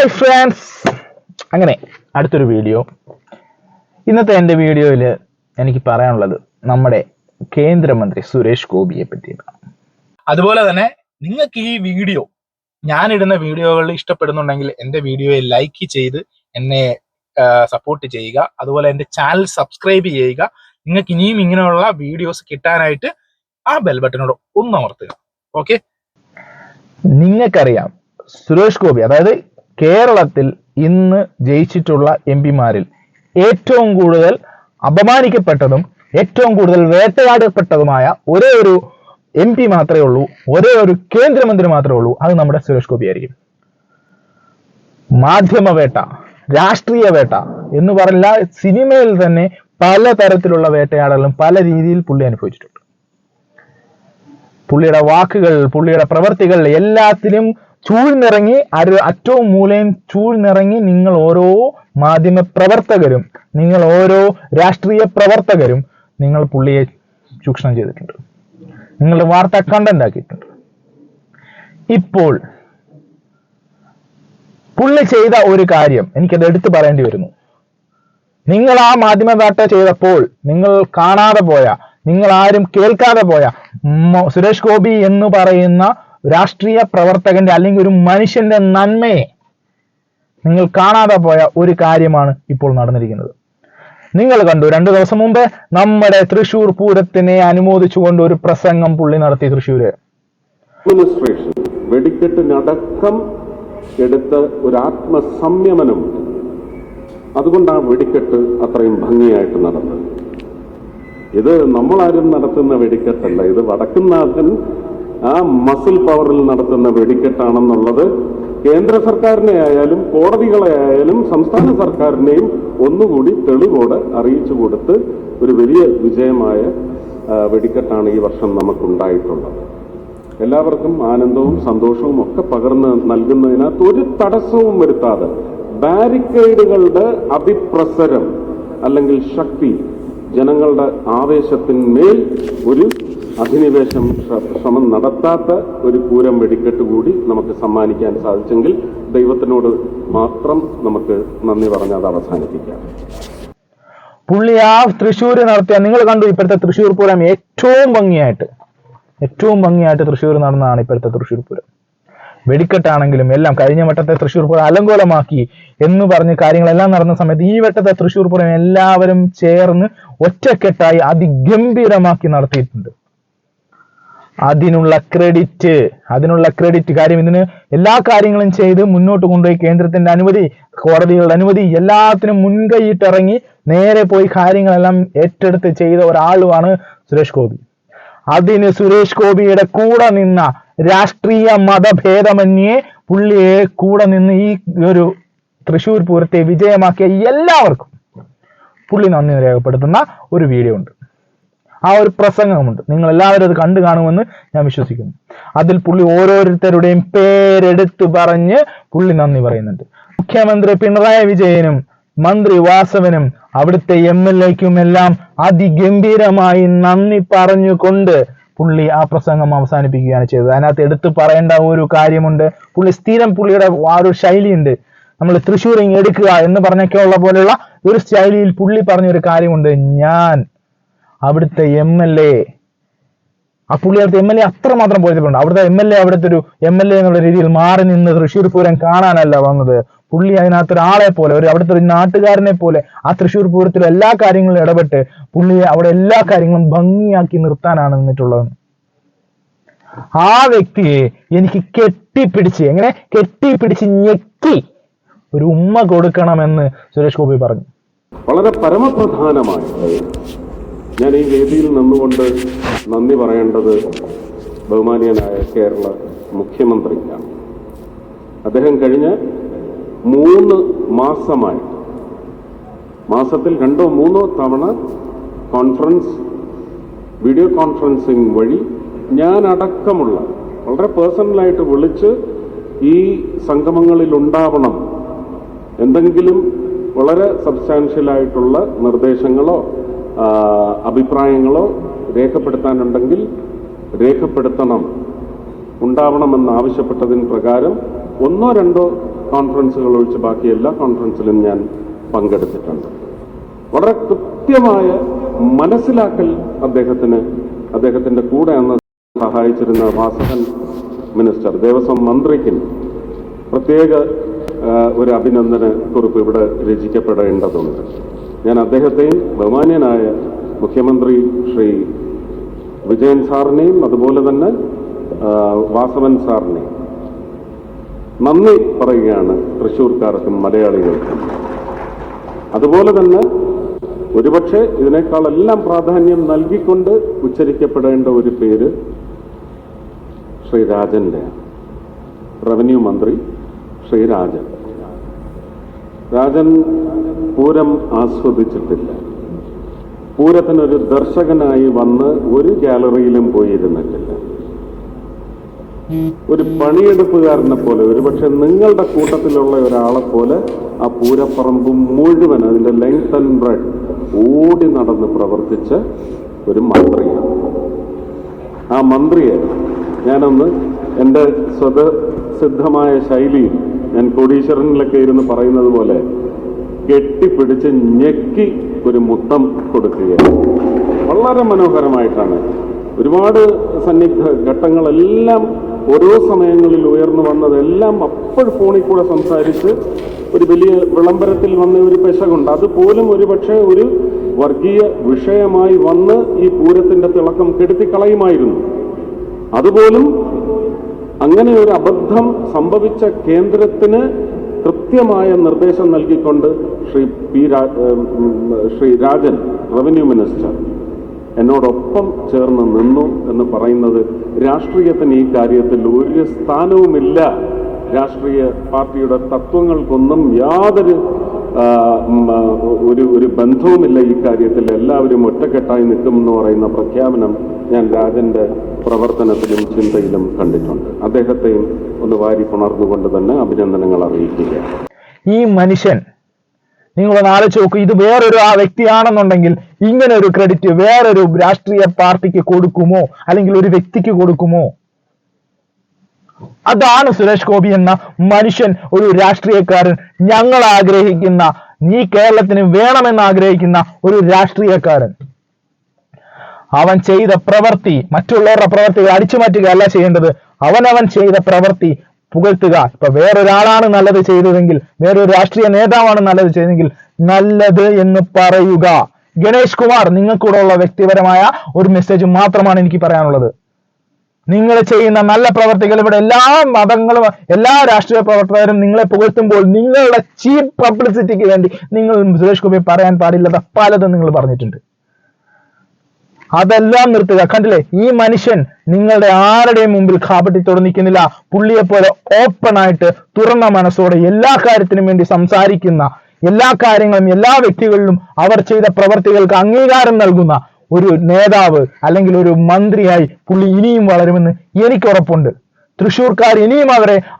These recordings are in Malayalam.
ഹായ് ഫ്രണ്ട്സ്, അങ്ങനെ അടുത്തൊരു വീഡിയോ. ഇന്നത്തെ എൻ്റെ വീഡിയോയിൽ എനിക്ക് പറയാനുള്ളത് നമ്മുടെ കേന്ദ്രമന്ത്രി സുരേഷ് ഗോപിയെ പറ്റിയാണ്. അതുപോലെ തന്നെ നിങ്ങൾക്ക് ഈ വീഡിയോ, ഞാനിടുന്ന വീഡിയോകൾ ഇഷ്ടപ്പെടുന്നുണ്ടെങ്കിൽ എൻ്റെ വീഡിയോയെ ലൈക്ക് ചെയ്ത് എന്നെ സപ്പോർട്ട് ചെയ്യുക. അതുപോലെ എൻ്റെ ചാനൽ സബ്സ്ക്രൈബ് ചെയ്യുക. നിങ്ങൾക്ക് ഇനിയും ഇങ്ങനെയുള്ള വീഡിയോസ് കിട്ടാനായിട്ട് ആ ബെൽ ബട്ടനോട് ഒന്ന് അമർത്തുക. ഓക്കെ, നിങ്ങൾക്കറിയാം സുരേഷ് ഗോപി, അതായത് കേരളത്തിൽ ഇന്ന് ജയിച്ചിട്ടുള്ള എംപിമാരിൽ ഏറ്റവും കൂടുതൽ അപമാനിക്കപ്പെട്ടതും ഏറ്റവും കൂടുതൽ വേട്ടയാടപ്പെട്ടതുമായ ഒരേ ഒരു എം പി മാത്രമേ ഉള്ളൂ, ഒരേ ഒരു കേന്ദ്രമന്ത്രി മാത്രമേ ഉള്ളൂ. അത് നമ്മുടെ സുരേഷ് ഗോപി ആയിരിക്കും. മാധ്യമവേട്ട, രാഷ്ട്രീയ വേട്ട എന്ന് പറഞ്ഞ സിനിമയിൽ തന്നെ പല തരത്തിലുള്ള വേട്ടയാടലും പല രീതിയിൽ പുള്ളി അനുഭവിച്ചിട്ടുണ്ട്. പുള്ളിയുടെ വാക്കുകൾ, പുള്ളിയുടെ പ്രവർത്തികൾ എല്ലാത്തിലും ചൂഴ്ന്നിറങ്ങി, അറ്റവും മൂലയും ചൂഴ്ന്നിറങ്ങി നിങ്ങൾ ഓരോ മാധ്യമ പ്രവർത്തകരും, നിങ്ങൾ ഓരോ രാഷ്ട്രീയ പ്രവർത്തകരും നിങ്ങൾ പുള്ളിയെ ചൂഷണം ചെയ്തിട്ടുണ്ട്. നിങ്ങളുടെ വാർത്ത കണ്ടന്റ് ആക്കിയിട്ടുണ്ട്. ഇപ്പോൾ പുള്ളി ചെയ്ത ഒരു കാര്യം എനിക്കത് എടുത്തു പറയേണ്ടി വരുന്നു. നിങ്ങൾ ആ മാധ്യമ വേട്ട ചെയ്തപ്പോൾ നിങ്ങൾ കാണാതെ പോയ, നിങ്ങൾ ആരും കേൾക്കാതെ പോയ സുരേഷ് ഗോപി എന്ന് പറയുന്ന രാഷ്ട്രീയ പ്രവർത്തകന്റെ അല്ലെങ്കിൽ ഒരു മനുഷ്യന്റെ നന്മയെ നിങ്ങൾ കാണാതെ പോയ ഒരു കാര്യമാണ് ഇപ്പോൾ നടന്നിരിക്കുന്നത്. നിങ്ങൾ കണ്ടു, 2 ദിവസം മുമ്പ് നമ്മുടെ തൃശ്ശൂർ പൂരത്തിനെ അനുമോദിച്ചുകൊണ്ട് ഒരു പ്രസംഗം പുള്ളി നടത്തി. തൃശ്ശൂര് അഡ്മിനിസ്ട്രേഷൻ വെടിക്കെട്ടിനടക്കം എടുത്ത ഒരു ആത്മസംയമനമുണ്ട്. അതുകൊണ്ടാണ് വെടിക്കെട്ട് അത്രയും ഭംഗിയായിട്ട് നടന്നത്. ഇത് നമ്മളാരും നടത്തുന്ന വെടിക്കെട്ടല്ല, ഇത് വടക്കുന്നാഥൻ ആ മസിൽ പവറിൽ നടത്തുന്ന വെടിക്കെട്ടാണെന്നുള്ളത് കേന്ദ്ര സർക്കാരിനെ ആയാലും കോടതികളെ ആയാലും സംസ്ഥാന സർക്കാരിനെയും ഒന്നുകൂടി തെളിവോടെ അറിയിച്ചു കൊടുത്ത് ഒരു വലിയ വിജയമായ വെടിക്കെട്ടാണ് ഈ വർഷം നമുക്കുണ്ടായിട്ടുള്ളത്. എല്ലാവർക്കും ആനന്ദവും സന്തോഷവും ഒക്കെ പകർന്ന് നൽകുന്നതിനകത്ത് ഒരു തടസ്സവും വരുത്താതെ ബാരിക്കേഡുകളുടെ അതിപ്രസരം അല്ലെങ്കിൽ ശക്തി, ജനങ്ങളുടെ ആവേശത്തിന്മേൽ ഒരു അധിനിവേശം ശ്രമം നടത്താത്ത ഒരു പൂരം വെടിക്കെട്ട് കൂടി നമുക്ക് സമ്മാനിക്കാൻ സാധിച്ചെങ്കിൽ ദൈവത്തിനോട് മാത്രം നമുക്ക് നന്ദി പറഞ്ഞ് അത് അവസാനിപ്പിക്കാം. പുള്ളി ആ തൃശ്ശൂര് നടത്തിയ, നിങ്ങൾ കണ്ടു ഇപ്പോഴത്തെ തൃശ്ശൂർ പൂരം ഏറ്റവും ഭംഗിയായിട്ട് തൃശ്ശൂർ നടന്നതാണ് ഇപ്പോഴത്തെ തൃശ്ശൂർ പൂരം. വെടിക്കെട്ടാണെങ്കിലും എല്ലാം കഴിഞ്ഞ വട്ടത്തെ തൃശ്ശൂർ പൂരം അലങ്കോലമാക്കി എന്ന് പറഞ്ഞ് കാര്യങ്ങളെല്ലാം നടന്ന സമയത്ത് ഈ വട്ടത്തെ തൃശ്ശൂർ പൂരം എല്ലാവരും ചേർന്ന് ഒറ്റക്കെട്ടായി അതിഗംഭീരമാക്കി നടത്തിയിട്ടുണ്ട്. അതിനുള്ള ക്രെഡിറ്റ് കാര്യം, ഇതിന് എല്ലാ കാര്യങ്ങളും ചെയ്ത് മുന്നോട്ട് കൊണ്ടുപോയി കേന്ദ്രത്തിന്റെ അനുമതി, കോടതികളുടെ അനുമതി, എല്ലാത്തിനും മുൻകൈയിട്ടിറങ്ങി നേരെ പോയി കാര്യങ്ങളെല്ലാം ഏറ്റെടുത്ത് ചെയ്ത ഒരാളുമാണ് സുരേഷ് ഗോപി. അതിന് സുരേഷ് ഗോപിയുടെ കൂടെ നിന്ന രാഷ്ട്രീയ മതഭേദമന്യേ പുള്ളിയെ കൂടെ നിന്ന് ഈ ഒരു തൃശ്ശൂർ പൂരത്തെ വിജയമാക്കിയ എല്ലാവർക്കും പുള്ളി നന്ദി രേഖപ്പെടുത്തുന്ന ഒരു വീഡിയോ ഉണ്ട്, ആ ഒരു പ്രസംഗമുണ്ട്. നിങ്ങൾ എല്ലാവരും അത് കണ്ടു കാണുമെന്ന് ഞാൻ വിശ്വസിക്കുന്നു. അതിൽ പുള്ളി ഓരോരുത്തരുടെയും പേരെടുത്തു പറഞ്ഞ് പുള്ളി നന്ദി പറയുന്നുണ്ട്. മുഖ്യമന്ത്രി പിണറായി വിജയനും മന്ത്രി വാസവനും അവിടുത്തെ MLAക്കും എല്ലാം അതിഗംഭീരമായി നന്ദി പറഞ്ഞുകൊണ്ട് പുള്ളി ആ പ്രസംഗം അവസാനിപ്പിക്കുകയാണ് ചെയ്തത്. അതിനകത്ത് എടുത്തു പറയേണ്ട ഒരു കാര്യമുണ്ട്. പുള്ളിയുടെ ആ ഒരു ശൈലിയുണ്ട്. നമ്മൾ തൃശ്ശൂർ എടുക്കുക എന്ന് പറഞ്ഞൊക്കെ ഉള്ള പോലെയുള്ള ഒരു ശൈലിയിൽ പുള്ളി പറഞ്ഞൊരു കാര്യമുണ്ട്. ഞാൻ അവിടുത്തെ MLA, ആ പുള്ളി അവിടുത്തെ MLA അത്രമാത്രം പോയിട്ടുണ്ട്. അവിടുത്തെ MLA അവിടുത്തെ ഒരു MLA എന്നുള്ള രീതിയിൽ മാറി നിന്ന് തൃശ്ശൂർ പൂരം കാണാനല്ല വന്നത്. പുള്ളി അതിനകത്ത് ഒരാളെ പോലെ, അവിടുത്തെ ഒരു നാട്ടുകാരനെ പോലെ ആ തൃശ്ശൂർ പൂരത്തിൽ എല്ലാ കാര്യങ്ങളും ഇടപെട്ട് പുള്ളിയെ അവിടെ എല്ലാ കാര്യങ്ങളും ഭംഗിയാക്കി നിർത്താനാണ് നിന്നിട്ടുള്ളത്. ആ വ്യക്തിയെ എനിക്ക് കെട്ടിപ്പിടിച്ച് ഞെക്കി ഒരു ഉമ്മ കൊടുക്കണമെന്ന് സുരേഷ് ഗോപി പറഞ്ഞു. വളരെ പരമപ്രധാനമായി ഞാൻ ഈ വേദിയിൽ നിന്നുകൊണ്ട് നന്ദി പറയേണ്ടത് ബഹുമാനീയനായ കേരള മുഖ്യമന്ത്രിക്കാണ്. അദ്ദേഹം കഴിഞ്ഞ 3 മാസമായി, മാസത്തിൽ 2 or 3 തവണ വീഡിയോ കോൺഫറൻസിങ് വഴി ഞാൻ അടക്കമുള്ള വളരെ പേഴ്സണലായിട്ട് വിളിച്ച് ഈ സംഗമങ്ങളിൽ ഉണ്ടാവണം, എന്തെങ്കിലും വളരെ സബ്സ്റ്റാൻഷ്യലായിട്ടുള്ള നിർദ്ദേശങ്ങളോ അഭിപ്രായങ്ങളോ രേഖപ്പെടുത്താനുണ്ടെങ്കിൽ ഉണ്ടാവണമെന്ന് ആവശ്യപ്പെട്ടതിന് പ്രകാരം 1 or 2 കോൺഫറൻസുകൾ ഒഴിച്ച് ബാക്കി എല്ലാ കോൺഫറൻസിലും ഞാൻ പങ്കെടുത്തിട്ടുണ്ട്. വളരെ കൃത്യമായ മനസ്സിലാക്കൽ അദ്ദേഹത്തിന്റെ കൂടെ അന്ന് സഹായിച്ചിരുന്ന വാസവൻ മിനിസ്റ്റർ, ദേവസ്വം മന്ത്രിക്ക് പ്രത്യേക ഒരു അഭിനന്ദന കുറിപ്പ് ഇവിടെ രചിക്കപ്പെടേണ്ടതുണ്ട്. ഞാൻ അദ്ദേഹത്തെയും ബഹുമാന്യനായ മുഖ്യമന്ത്രി ശ്രീ വിജയൻ സാറിനെയും അതുപോലെ തന്നെ വാസവൻ സാറിനെയും നന്ദി പറയുകയാണ് തൃശ്ശൂർക്കാർക്കും മലയാളികൾക്കും. അതുപോലെ തന്നെ ഒരുപക്ഷെ ഇതിനേക്കാളെല്ലാം പ്രാധാന്യം നൽകിക്കൊണ്ട് ഉച്ചരിക്കപ്പെടേണ്ട ഒരു പേര് ശ്രീ രാജന്റെ, റവന്യൂ മന്ത്രി ശ്രീ രാജൻ. രാജൻ പൂരം ആസ്വദിച്ചിട്ടില്ല. പൂരത്തിനൊരു ദർശകനായി വന്ന് ഒരു ഗാലറിയിലും പോയിരുന്നിട്ടില്ല. ഒരു പണിയെടുപ്പുകാരനെ പോലെ, ഒരുപക്ഷെ നിങ്ങളുടെ കൂട്ടത്തിലുള്ള ഒരാളെ പോലെ ആ പൂരപ്പറമ്പ് മുഴുവൻ അതിന്റെ ലെങ്ത് ആൻഡ് ബ്രെഡ് ഓടി നടന്ന് പ്രവർത്തിച്ച ഒരു മന്ത്രിയാണ്. ആ മന്ത്രിയെ ഞാനൊന്ന് എൻ്റെ സ്വതസിദ്ധമായ ശൈലിയിൽ, ഞാൻ കോടീശ്വരനിലൊക്കെ ഇരുന്ന് പറയുന്നത് പോലെ കെട്ടിപ്പിടിച്ച് ഞെക്കി ഒരു മുത്തം കൊടുക്കുകയാണ്. വളരെ മനോഹരമായിട്ടാണ്. ഒരുപാട് സന്നിഗ്ധ ഘട്ടങ്ങളെല്ലാം ഓരോ സമയങ്ങളിൽ ഉയർന്നു വന്നതെല്ലാം അപ്പോൾ ഫോണിൽ കൂടെ സംസാരിച്ച് ഒരു വലിയ വിളംബരത്തിൽ വന്ന ഒരു പെശകുണ്ട്. അതുപോലും ഒരുപക്ഷെ ഒരു വർഗീയ വിഷയമായി വന്ന് ഈ പൂരത്തിന്റെ തിളക്കം കെടുത്തിക്കളയുമായിരുന്നു. അതുപോലും അങ്ങനെ ഒരു അബദ്ധം സംഭവിച്ച കേന്ദ്രത്തിന് കൃത്യമായ നിർദ്ദേശം നൽകിക്കൊണ്ട് ശ്രീ രാജൻ, റവന്യൂ മിനിസ്റ്റർ, എന്നോടൊപ്പം ചേർന്ന് നിന്നു എന്ന് പറയുന്നത് രാഷ്ട്രീയത്തിന് ഈ കാര്യത്തിൽ ഒരു സ്ഥാനവുമില്ല. രാഷ്ട്രീയ പാർട്ടിയുടെ തത്വങ്ങൾക്കൊന്നും യാതൊരു ഒരു ബന്ധവുമില്ല ഈ കാര്യത്തിൽ. എല്ലാവരും ഒറ്റക്കെട്ടായി നിൽക്കുമെന്ന് പറയുന്ന പ്രഖ്യാപനം ഞാൻ രാജന്റെ പ്രവർത്തനത്തിലും ചിന്തയിലും കണ്ടിട്ടുണ്ട്. അദ്ദേഹത്തെയും ഒന്ന് വാരി പുണർന്നുകൊണ്ട് തന്നെ അഭിനന്ദനങ്ങൾ അറിയിക്കുക. ഈ മനുഷ്യൻ, നിങ്ങളൊന്ന് ആലോചിച്ച് നോക്കൂ, ഇത് വേറൊരു വ്യക്തിയാണെന്നുണ്ടെങ്കിൽ ഇങ്ങനെ ഒരു ക്രെഡിറ്റ് വേറൊരു രാഷ്ട്രീയ പാർട്ടിക്ക് കൊടുക്കുമോ, അല്ലെങ്കിൽ ഒരു വ്യക്തിക്ക് കൊടുക്കുമോ? അതാണ് സുരേഷ് ഗോപി എന്ന മനുഷ്യൻ, ഒരു രാഷ്ട്രീയക്കാരൻ. ഞങ്ങൾ ആഗ്രഹിക്കുന്ന, ഈ കേരളത്തിന് വേണമെന്ന് ആഗ്രഹിക്കുന്ന ഒരു രാഷ്ട്രീയക്കാരൻ. അവൻ ചെയ്ത പ്രവൃത്തി, മറ്റുള്ളവരുടെ പ്രവൃത്തികൾ അടിച്ചു മാറ്റുകയല്ല ചെയ്യേണ്ടത്. അവനവൻ ചെയ്ത പ്രവൃത്തി പുകഴ്ത്തുക. ഇപ്പൊ വേറൊരാളാണ് നല്ലത് ചെയ്തതെങ്കിൽ, വേറൊരു രാഷ്ട്രീയ നേതാവാണ് നല്ലത് ചെയ്തതെങ്കിൽ നല്ലത് എന്ന് പറയുക. ഗണേഷ് കുമാർ, നിങ്ങൾക്കൂടെയുള്ള വ്യക്തിപരമായ ഒരു മെസ്സേജ് മാത്രമാണ് എനിക്ക് പറയാനുള്ളത്. നിങ്ങൾ ചെയ്യുന്ന നല്ല പ്രവർത്തികൾ, ഇവിടെ എല്ലാ മതങ്ങളും എല്ലാ രാഷ്ട്രീയ പ്രവർത്തകരും നിങ്ങളെ പുകഴ്ത്തുമ്പോൾ നിങ്ങളുടെ ചീപ്പ് പബ്ലിസിറ്റിക്ക് വേണ്ടി നിങ്ങൾ സുരേഷ് ഗോപി പറയാൻ പാടില്ലാത്ത പലതും നിങ്ങൾ പറഞ്ഞിട്ടുണ്ട്. അതെല്ലാം നിർത്തുക. കണ്ടില്ലേ, ഈ മനുഷ്യൻ നിങ്ങളുടെ ആരുടെയും മുമ്പിൽ കാപട്യത്തോടെ നിൽക്കുന്നില്ല. പുള്ളിയെ പോലെ ഓപ്പൺ ആയിട്ട് തുറന്ന മനസ്സോടെ എല്ലാ കാര്യത്തിനും വേണ്ടി സംസാരിക്കുന്ന, എല്ലാ കാര്യങ്ങളും എല്ലാ വ്യക്തികളിലും അവർ ചെയ്ത പ്രവർത്തികൾക്ക് അംഗീകാരം നൽകുന്ന ഒരു നേതാവ് അല്ലെങ്കിൽ ഒരു മന്ത്രിയായി പുള്ളി ഇനിയും വളരുമെന്ന് എനിക്ക് ഉറപ്പുണ്ട്. തൃശ്ശൂർക്കാർ ഇനിയും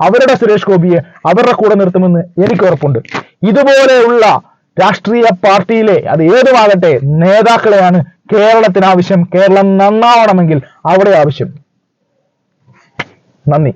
അവരുടെ സുരേഷ് ഗോപിയെ അവരുടെ കൂടെ നിർത്തുമെന്ന് എനിക്ക് ഉറപ്പുണ്ട്. ഇതുപോലെയുള്ള രാഷ്ട്രീയ പാർട്ടിയിലെ, അത് ഏതുമാകട്ടെ, നേതാക്കളെയാണ് കേരളത്തിന് ആവശ്യം. കേരളം നന്നാവണമെങ്കിൽ അവിടെ ആവശ്യം. നന്ദി.